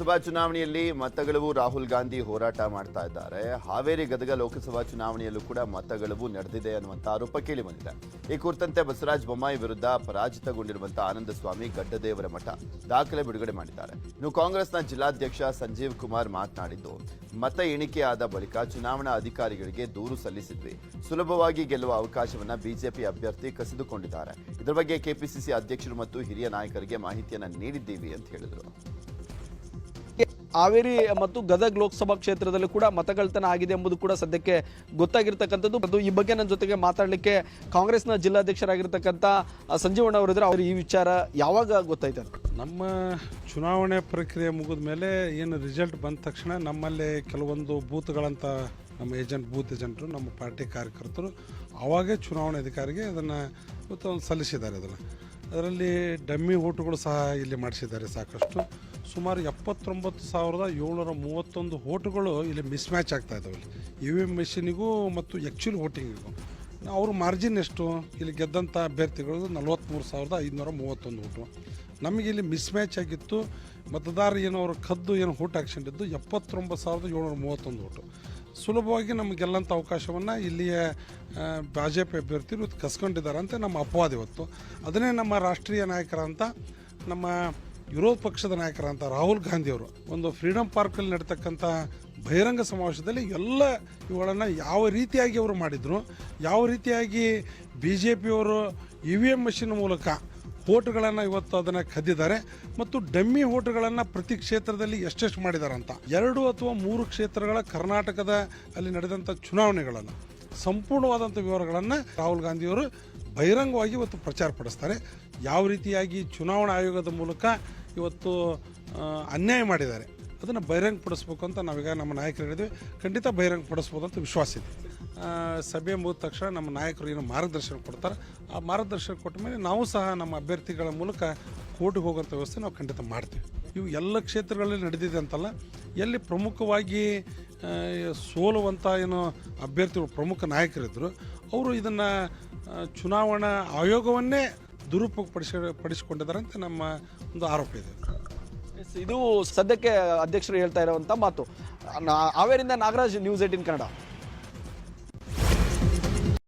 ಲೋಕಸಭಾ ಚುನಾವಣೆಯಲ್ಲಿ ಮತಗಳವು ರಾಹುಲ್ ಗಾಂಧಿ ಹೋರಾಟ ಮಾಡ್ತಾ ಇದ್ದಾರೆ. ಹಾವೇರಿ ಗದಗ ಲೋಕಸಭಾ ಚುನಾವಣೆಯಲ್ಲೂ ಕೂಡ ಮತಗಳವು ನಡೆದಿದೆ ಅನ್ನುವಂಥ ಆರೋಪ ಕೇಳಿ ಬಂದಿದೆ. ಈ ಕುರಿತಂತೆ ಬಸವರಾಜ ಬೊಮ್ಮಾಯಿ ವಿರುದ್ಧ ಪರಾಜಿತಗೊಂಡಿರುವಂತಹ ಆನಂದಸ್ವಾಮಿ ಗಡ್ಡದೇವರ ಮಠ ದಾಖಲೆ ಬಿಡುಗಡೆ ಮಾಡಿದ್ದಾರೆ. ಇನ್ನು ಕಾಂಗ್ರೆಸ್ನ ಜಿಲ್ಲಾಧ್ಯಕ್ಷ ಸಂಜೀವ್ ಕುಮಾರ್ ಮಾತನಾಡಿದ್ದು, ಮತ ಎಣಿಕೆ ಆದ ಬಳಿಕ ಚುನಾವಣಾ ಅಧಿಕಾರಿಗಳಿಗೆ ದೂರು ಸಲ್ಲಿಸಿದ್ವಿ. ಸುಲಭವಾಗಿ ಗೆಲ್ಲುವ ಅವಕಾಶವನ್ನ ಬಿಜೆಪಿ ಅಭ್ಯರ್ಥಿ ಕಸಿದುಕೊಂಡಿದ್ದಾರೆ. ಇದರ ಬಗ್ಗೆ ಕೆಪಿಸಿಸಿ ಅಧ್ಯಕ್ಷರು ಮತ್ತು ಹಿರಿಯ ನಾಯಕರಿಗೆ ಮಾಹಿತಿಯನ್ನ ನೀಡಿದ್ದೀವಿ ಅಂತ ಹೇಳಿದರು. ಹಾವೇರಿ ಮತ್ತು ಗದಗ ಲೋಕಸಭಾ ಕ್ಷೇತ್ರದಲ್ಲಿ ಕೂಡ ಮತಗಳ್ತನ ಆಗಿದೆ ಎಂಬುದು ಕೂಡ ಸದ್ಯಕ್ಕೆ ಗೊತ್ತಾಗಿರ್ತಕ್ಕಂಥದ್ದು. ಈ ಬಗ್ಗೆ ನನ್ನ ಜೊತೆಗೆ ಮಾತಾಡಲಿಕ್ಕೆ ಕಾಂಗ್ರೆಸ್ನ ಜಿಲ್ಲಾಧ್ಯಕ್ಷರಾಗಿರ್ತಕ್ಕಂಥ ಸಂಜೀವಣ್ಣ ಅವರಿದ್ರೆ, ಅವರು ಈ ವಿಚಾರ ಯಾವಾಗ ಗೊತ್ತಾಯ್ತು? ನಮ್ಮ ಚುನಾವಣೆ ಪ್ರಕ್ರಿಯೆ ಮುಗಿದ ಮೇಲೆ ಏನು ರಿಸಲ್ಟ್ ಬಂದ ತಕ್ಷಣ ನಮ್ಮಲ್ಲಿ ಕೆಲವೊಂದು ಬೂತ್ಗಳಂತ ನಮ್ಮ ಬೂತ್ ಏಜೆಂಟರು, ನಮ್ಮ ಪಾರ್ಟಿ ಕಾರ್ಯಕರ್ತರು ಆವಾಗೇ ಚುನಾವಣೆ ಅಧಿಕಾರಿಗೆ ಅದನ್ನು ಇವತ್ತು ಸಲ್ಲಿಸಿದ್ದಾರೆ. ಅದರಲ್ಲಿ ಡಮ್ಮಿ ಓಟುಗಳು ಸಹ ಇಲ್ಲಿ ಮಾಡಿಸಿದ್ದಾರೆ. ಸಾಕಷ್ಟು ಸುಮಾರು 79,731 ಓಟುಗಳು ಇಲ್ಲಿ ಮಿಸ್ ಮ್ಯಾಚ್ ಆಗ್ತಾ ಇದ್ದಾವೆ. EVM ಮೆಷಿನಿಗೂ ಮತ್ತು ಆ್ಯಕ್ಚುಲಿ ವೋಟಿಂಗಿಗೂ ಅವ್ರ ಮಾರ್ಜಿನ್ ಎಷ್ಟು? ಇಲ್ಲಿ ಗೆದ್ದಂಥ ಅಭ್ಯರ್ಥಿಗಳು 43,531 ಓಟು. ನಮಗೆ ಇಲ್ಲಿ ಮಿಸ್ ಮ್ಯಾಚ್ ಆಗಿತ್ತು. ಮತದಾರ ಏನು ಅವರು ಕದ್ದು ಏನು ಓಟ್ ಹಾಕ್ಕೊಂಡಿದ್ದು 79,731 ಓಟು. ಸುಲಭವಾಗಿ ನಮಗೆಲ್ಲಂಥ ಅವಕಾಶವನ್ನು ಇಲ್ಲಿಯ ಬಿಜೆಪಿ ಅಭ್ಯರ್ಥಿಗಳು ಕಸ್ಕೊಂಡಿದ್ದಾರೆ ಅಂತ ನಮ್ಮ ಅಪವಾದ ಇವತ್ತು. ಅದನ್ನೇ ನಮ್ಮ ರಾಷ್ಟ್ರೀಯ ನಾಯಕರಂತ, ನಮ್ಮ ವಿರೋಧ ಪಕ್ಷದ ನಾಯಕರಂತ ರಾಹುಲ್ ಗಾಂಧಿಯವರು ಒಂದು ಫ್ರೀಡಮ್ ಪಾರ್ಕಲ್ಲಿ ನಡೀತಕ್ಕಂಥ ಬಹಿರಂಗ ಸಮಾವೇಶದಲ್ಲಿ ಎಲ್ಲ ಇವುಗಳನ್ನು ಯಾವ ರೀತಿಯಾಗಿ ಅವರು ಮಾಡಿದರು, ಯಾವ ರೀತಿಯಾಗಿ BJPಯವರು EVM ಮಷಿನ್ ಮೂಲಕ ಓಟುಗಳನ್ನು ಇವತ್ತು ಅದನ್ನು ಕದ್ದಿದ್ದಾರೆ ಮತ್ತು ಡಮ್ಮಿ ಓಟುಗಳನ್ನು ಪ್ರತಿ ಕ್ಷೇತ್ರದಲ್ಲಿ ಎಷ್ಟೆಷ್ಟು ಮಾಡಿದ್ದಾರೆ ಅಂತ 2 ಅಥವಾ 3 ಕ್ಷೇತ್ರಗಳ ಕರ್ನಾಟಕದ ಅಲ್ಲಿ ನಡೆದಂಥ ಚುನಾವಣೆಗಳನ್ನು ಸಂಪೂರ್ಣವಾದಂಥ ವಿವರಗಳನ್ನು ರಾಹುಲ್ ಗಾಂಧಿಯವರು ಬಹಿರಂಗವಾಗಿ ಇವತ್ತು ಪ್ರಚಾರ ಪಡಿಸ್ತಾರೆ. ಯಾವ ರೀತಿಯಾಗಿ ಚುನಾವಣಾ ಆಯೋಗದ ಮೂಲಕ ಇವತ್ತು ಅನ್ಯಾಯ ಮಾಡಿದ್ದಾರೆ ಅದನ್ನು ಬಹಿರಂಗಪಡಿಸ್ಬೇಕು ಅಂತ ನಾವೀಗ ನಮ್ಮ ನಾಯಕರು ಹೇಳಿದ್ವಿ. ಖಂಡಿತ ಬಹಿರಂಗಪಡಿಸ್ಬೋದು ಅಂತ ವಿಶ್ವಾಸ ಇದೆ. ಸಭೆ ಮುಗಿದ ತಕ್ಷಣ ನಮ್ಮ ನಾಯಕರು ಏನು ಮಾರ್ಗದರ್ಶನ ಕೊಡ್ತಾರೆ, ಆ ಮಾರ್ಗದರ್ಶನ ಕೊಟ್ಟ ಮೇಲೆ ನಾವು ಸಹ ನಮ್ಮ ಅಭ್ಯರ್ಥಿಗಳ ಮೂಲಕ ಕೋರ್ಟಿಗೆ ಹೋಗೋಂಥ ವ್ಯವಸ್ಥೆ ನಾವು ಖಂಡಿತ ಮಾಡ್ತೀವಿ. ಇವು ಎಲ್ಲ ಕ್ಷೇತ್ರಗಳಲ್ಲಿ ನಡೆದಿದೆ ಅಂತಲ್ಲ, ಎಲ್ಲಿ ಪ್ರಮುಖವಾಗಿ ಸೋಲುವಂಥ ಏನು ಅಭ್ಯರ್ಥಿಗಳು ಪ್ರಮುಖ ನಾಯಕರಿದ್ದರು ಅವರು ಇದನ್ನು ಚುನಾವಣಾ ಆಯೋಗವನ್ನೇ ದುರುಪಯೋಗಪಡಿಸಿಕೊಂಡಿದ್ದಾರೆ ಅಂತ ನಮ್ಮ ಒಂದು ಆರೋಪ ಇದೆ. ಇದು ಸದ್ಯಕ್ಕೆ ಅಧ್ಯಕ್ಷರು ಹೇಳ್ತಾ ಇರುವಂಥ ಮಾತು. ಹಾವೇರಿಯಿಂದ ನಾಗರಾಜ್, ನ್ಯೂಸ್ 18 ಕನ್ನಡ.